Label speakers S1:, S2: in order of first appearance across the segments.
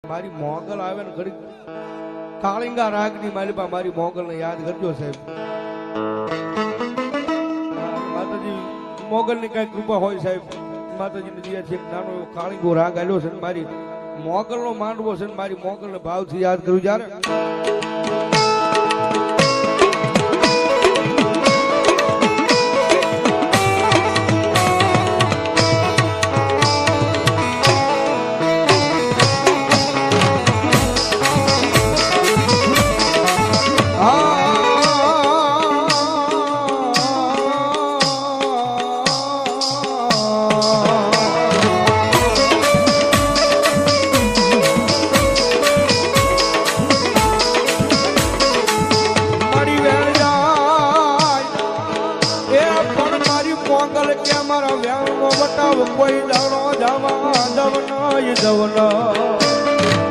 S1: મારી મોગલ આવે ને ઘડી કાળિંગા રાગની માલિપા મારી મોગલને યાદ કરજો સાહેબ. માતાજી મોગલની કઈ કૃપા હોય સાહેબ. માતાજીને દિયા છે નાનો એવો કાળિંગો રાગ આવ્યો છે ને મારી મોગલનો માંડવો છે ને મારી મોગલને ભાવથી યાદ કર્યું જ્યારે મોગલ કે મારા વ્યાણનો બતાવ કોઈ દાડો જવા જવના જવના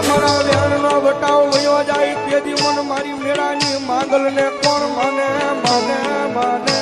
S1: મારા વ્યાણનો બતાવ વયો જાય તેથી મન મારી મેળાની માંગલ ને કોણ માને માને માને